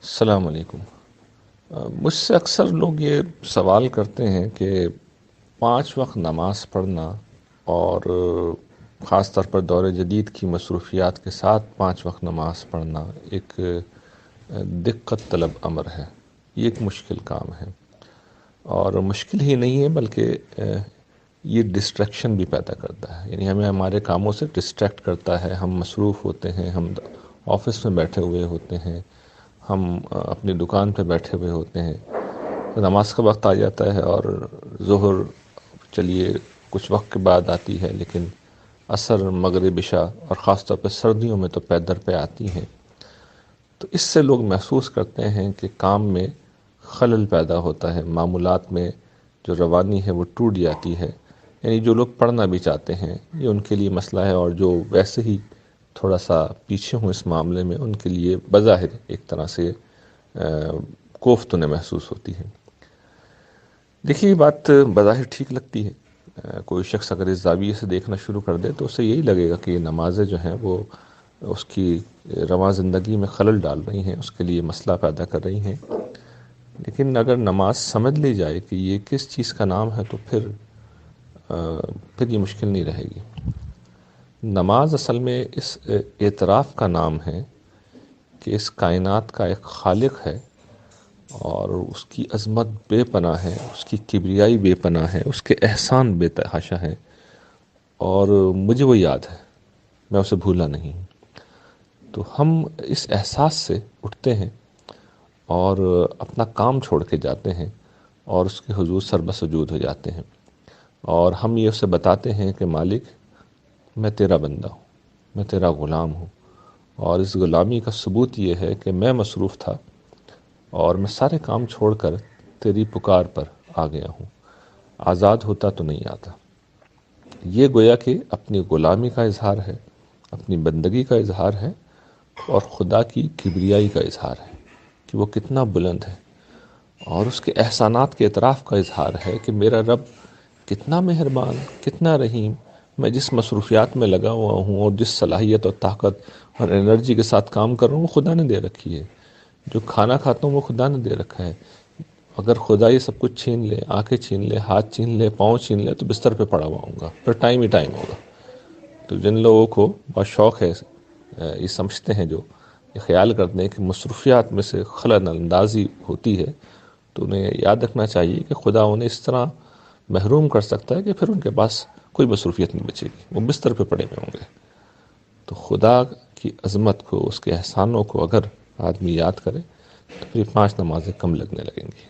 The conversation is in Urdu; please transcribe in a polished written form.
السلام علیکم۔ مجھ سے اکثر لوگ یہ سوال کرتے ہیں کہ 5 وقت نماز پڑھنا اور خاص طور پر دور جدید کی مصروفیات کے ساتھ 5 وقت نماز پڑھنا ایک دقت طلب امر ہے، یہ ایک مشکل کام ہے، اور مشکل ہی نہیں ہے بلکہ یہ ڈسٹریکشن بھی پیدا کرتا ہے، یعنی ہمیں ہمارے کاموں سے ڈسٹریکٹ کرتا ہے۔ ہم مصروف ہوتے ہیں، ہم آفس میں بیٹھے ہوئے ہوتے ہیں، ہم اپنی دکان پہ بیٹھے ہوئے ہوتے ہیں، نماز کا وقت آ جاتا ہے اور ظہر چلیے کچھ وقت کے بعد آتی ہے، لیکن عصر، مغرب، عشاء اور خاص طور پہ سردیوں میں تو پے در پہ آتی ہیں، تو اس سے لوگ محسوس کرتے ہیں کہ کام میں خلل پیدا ہوتا ہے، معمولات میں جو روانی ہے وہ ٹوٹ جاتی ہے۔ یعنی جو لوگ پڑھنا بھی چاہتے ہیں یہ ان کے لیے مسئلہ ہے، اور جو ویسے ہی تھوڑا سا پیچھے ہوں اس معاملے میں ان کے لیے بظاہر ایک طرح سے کوفت انہیں محسوس ہوتی ہے۔ دیکھیے، یہ بات بظاہر ٹھیک لگتی ہے۔ کوئی شخص اگر اس زاویے سے دیکھنا شروع کر دے تو اسے یہی لگے گا کہ یہ نمازیں جو ہیں وہ اس کی رواں زندگی میں خلل ڈال رہی ہیں، اس کے لیے مسئلہ پیدا کر رہی ہیں، لیکن اگر نماز سمجھ لی جائے کہ یہ کس چیز کا نام ہے تو پھر یہ مشکل نہیں رہے گی۔ نماز اصل میں اس اعتراف کا نام ہے کہ اس کائنات کا ایک خالق ہے اور اس کی عظمت بے پناہ ہے، اس کی کبریائی بے پناہ ہے، اس کے احسان بے تحاشا ہیں، اور مجھے وہ یاد ہے، میں اسے بھولا نہیں۔ تو ہم اس احساس سے اٹھتے ہیں اور اپنا کام چھوڑ کے جاتے ہیں اور اس کے حضور سر بسجود ہو جاتے ہیں، اور ہم یہ اسے بتاتے ہیں کہ مالک، میں تیرا بندہ ہوں، میں تیرا غلام ہوں، اور اس غلامی کا ثبوت یہ ہے کہ میں مصروف تھا اور میں سارے کام چھوڑ کر تیری پکار پر آ گیا ہوں، آزاد ہوتا تو نہیں آتا۔ یہ گویا کہ اپنی غلامی کا اظہار ہے، اپنی بندگی کا اظہار ہے، اور خدا کی کبریائی کا اظہار ہے کہ وہ کتنا بلند ہے، اور اس کے احسانات کے اعتراف کا اظہار ہے کہ میرا رب کتنا مہربان، کتنا رحیم۔ میں جس مصروفیات میں لگا ہوا ہوں اور جس صلاحیت اور طاقت اور انرجی کے ساتھ کام کر رہا ہوں وہ خدا نے دے رکھی ہے، جو کھانا کھاتا ہوں وہ خدا نے دے رکھا ہے۔ اگر خدا یہ سب کچھ چھین لے، آنکھیں چھین لے، ہاتھ چھین لے، پاؤں چھین لے، تو بستر پہ پڑا ہوا ہوں گا، پھر ٹائم ہی ٹائم ہوگا۔ تو جن لوگوں کو بہت شوق ہے، یہ سمجھتے ہیں، جو یہ خیال کرتے ہیں کہ مصروفیات میں سے خلل اندازی ہوتی ہے، تو انہیں یاد رکھنا چاہیے کہ خدا انہیں اس طرح محروم کر سکتا ہے کہ پھر ان کے پاس کوئی مصروفیت نہیں بچے گی، وہ بستر پہ پڑے ہوئے ہوں گے۔ تو خدا کی عظمت کو، اس کے احسانوں کو اگر آدمی یاد کرے تو پھر 5 نمازیں کم لگنے لگیں گی۔